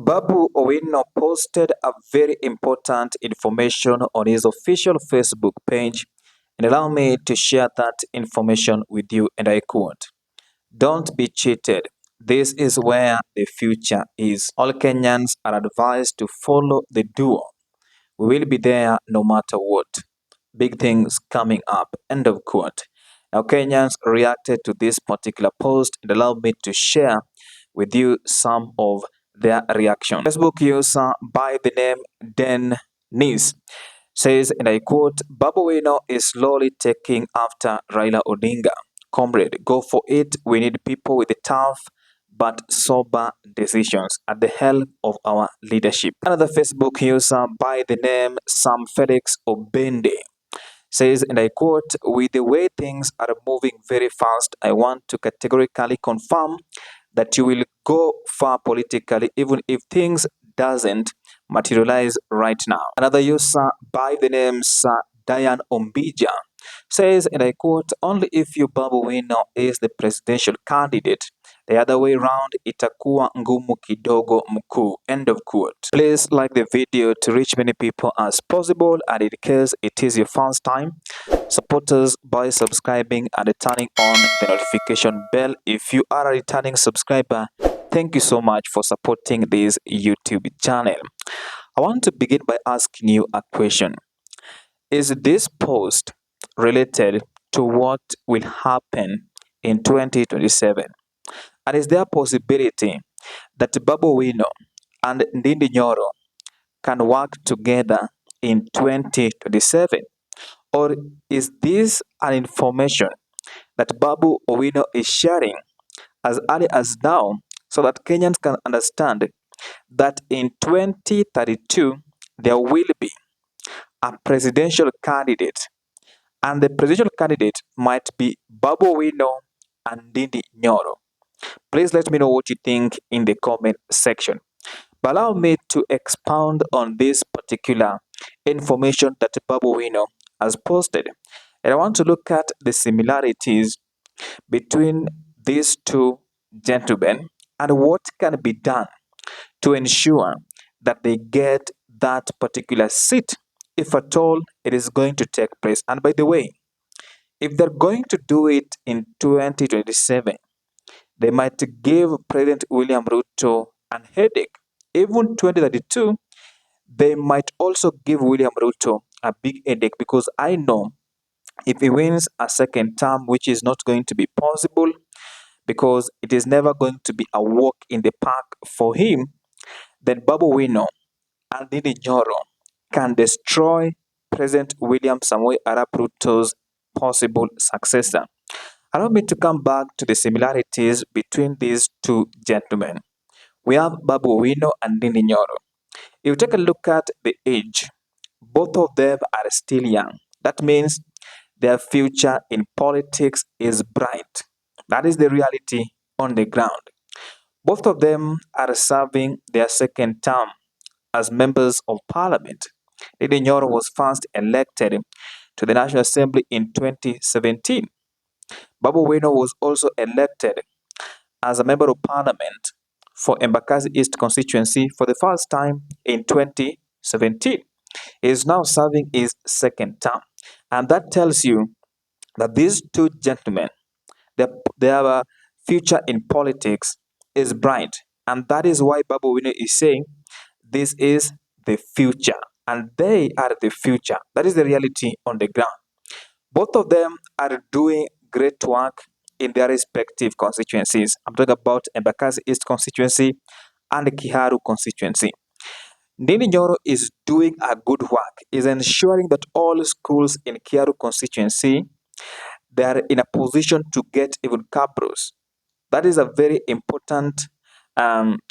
Babu Owino posted a very important information on his official Facebook page, and allow me to share that information with you, and I quote, "Don't be cheated. This is where the future is. All Kenyans are advised to follow the duo. We will be there no matter what. Big things coming up." End of quote. Now, Kenyans reacted to this particular post and allow me to share with you some of their reaction. Facebook user by the name Den Nis says, and I quote, "Babu Owino is slowly taking after Raila Odinga. Comrade, go for it. We need people with the tough but sober decisions at the helm of our leadership." Another Facebook user by the name Sam Felix Obende says, and I quote, "With the way things are moving very fast, I want to categorically confirm that you will go far politically even if things doesn't materialize right now." Another user by the name Sir Diane Ombija says, and I quote, "Only if you Babu Wino is the presidential candidate. The other way around itakuwa ngumu kidogo mkuu." End of quote. Please like the video to reach many people as possible, and in case it is your first time, support us by subscribing and turning on the notification bell. If you are a returning subscriber, thank you so much for supporting this YouTube channel. I want to begin by asking you a question. Is this post related to what will happen in 2027? And is there a possibility that Babu Owino and Ndindi Nyoro can work together in 2027? Or is this an information that Babu Owino is sharing as early as now so that Kenyans can understand that in 2032 there will be a presidential candidate, and the presidential candidate might be Babu Owino and Ndindi Nyoro? Please let me know what you think in the comment section. But allow me to expound on this particular information that Babu Owino has posted. And I want to look at the similarities between these two gentlemen and what can be done to ensure that they get that particular seat, if at all it is going to take place. And by the way, if they're going to do it in 2027, they might give President William Ruto an headache. Even 2032, they might also give William Ruto a big headache, because I know if he wins a second term, which is not going to be possible because it is never going to be a walk in the park for him, then Babu Wino and Ndindi Nyoro can destroy President William Samoei Arap Ruto's possible successor. Allow me to come back to the similarities between these two gentlemen. We have Babu Owino and Ndindi Nyoro. If you take a look at the age, both of them are still young. That means their future in politics is bright. That is the reality on the ground. Both of them are serving their second term as members of parliament. Ndindi Nyoro was first elected to the National Assembly in 2017. Babu Owino was also elected as a member of parliament for Embakasi East constituency for the first time in 2017. He is now serving his second term. And that tells you that these two gentlemen, their future in politics is bright. And that is why Babu Owino is saying this is the future. And they are the future. That is the reality on the ground. Both of them are doing great work in their respective constituencies. I'm talking about Embakasi East constituency and Kiharu constituency. Ndindi Nyoro is doing a good work, is ensuring that all schools in Kiharu constituency, they are in a position to get even cabros. That is a very important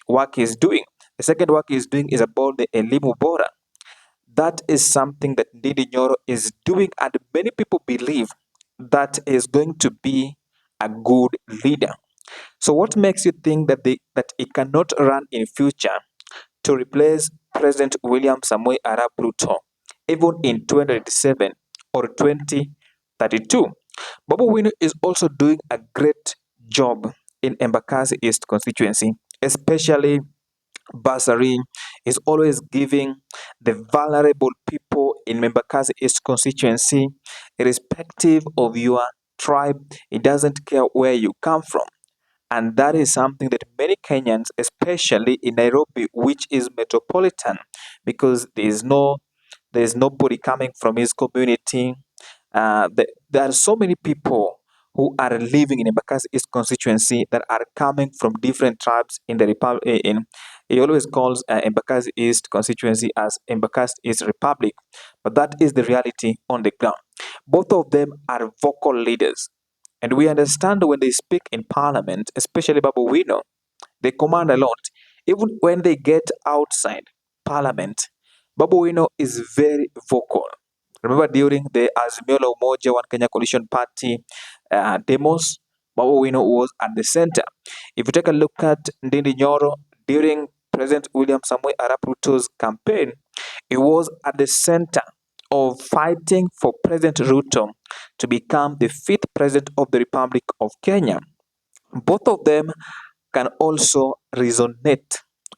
work he's doing. The second work he's doing is about the Elimu Bora. That is something that Ndindi Nyoro is doing, and many people believe that is going to be a good leader. So what makes you think that he cannot run in future to replace President William Samoei Arap Ruto, even in 2027 or 2032? Babu Owino is also doing a great job in Embakasi East constituency, especially bursary, is always giving the vulnerable people in Membakazi East constituency, irrespective of your tribe. It doesn't care where you come from. And that is something that many Kenyans, especially in Nairobi, which is metropolitan, because there is nobody coming from his community. There are so many people who are living in Embakasi East constituency that are coming from different tribes in the republic. He always calls Embakasi East constituency as Embakasi East Republic, but that is the reality on the ground. Both of them are vocal leaders, and we understand when they speak in parliament, especially Babu Wino, they command a lot. Even when they get outside parliament, Babu Wino is very vocal. Remember during the Azimio la Umoja One Kenya Coalition Party demos, Babu Wino was at the center. If you take a look at Ndindi Nyoro during President William Samoei Arap Ruto's campaign, he was at the center of fighting for President Ruto to become the fifth president of the Republic of Kenya. Both of them can also resonate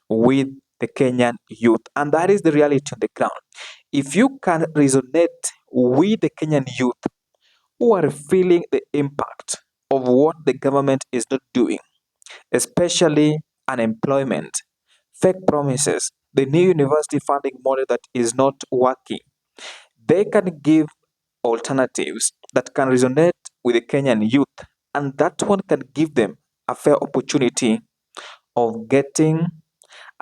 with the Kenyan youth, and that is the reality on the ground. If you can resonate with the Kenyan youth who are feeling the impact of what the government is not doing, especially unemployment, fake promises, the new university funding model that is not working, they can give alternatives that can resonate with the Kenyan youth, and that one can give them a fair opportunity of getting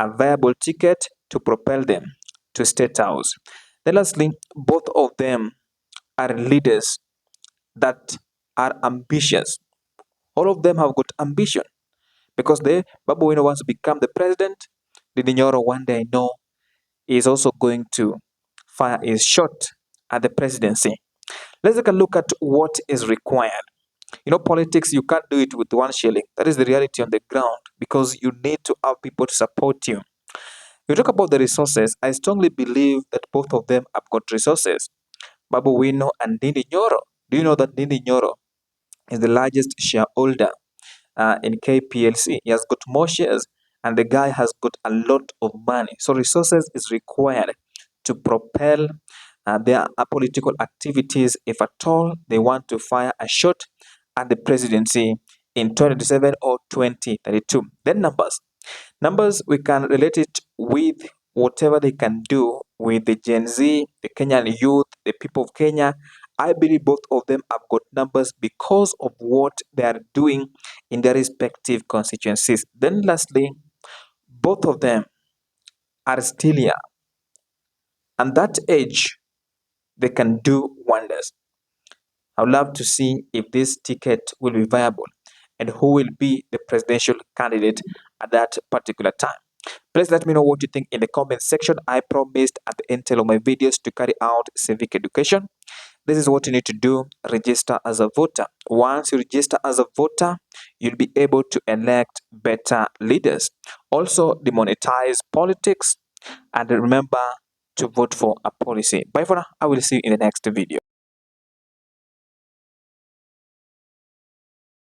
a viable ticket to propel them to State House. Then lastly, both of them are leaders that are ambitious. All of them have got ambition because Babu Wino wants to become the president. Didi Nyoro one day I know is also going to fire his shot at the presidency. Let's take a look at what is required. Politics, you can't do it with 1 shilling. That is the reality on the ground because you need to have people to support you. You talk about the resources. I strongly believe that both of them have got resources. Babu Wino and Ndindi Nyoro. Do you know that Ndindi Nyoro is the largest shareholder in KPLC? He has got more shares and the guy has got a lot of money. So resources is required to propel their political activities if at all they want to fire a shot at the presidency in 2027 or 2032. Then numbers. Numbers, we can relate it with whatever they can do with the Gen Z, the Kenyan youth, the people of Kenya. I believe both of them have got numbers because of what they are doing in their respective constituencies. Then lastly, both of them are still young. And that age, they can do wonders. I would love to see if this ticket will be viable and who will be the presidential candidate at that particular time. Please let me know what you think in the comment section. I promised at the end of my videos to carry out civic education. This is what you need to do. Register as a voter. Once you register as a voter, you'll be able to elect better leaders. Also, demonetize politics and remember to vote for a policy. Bye for now. I will see you in the next video.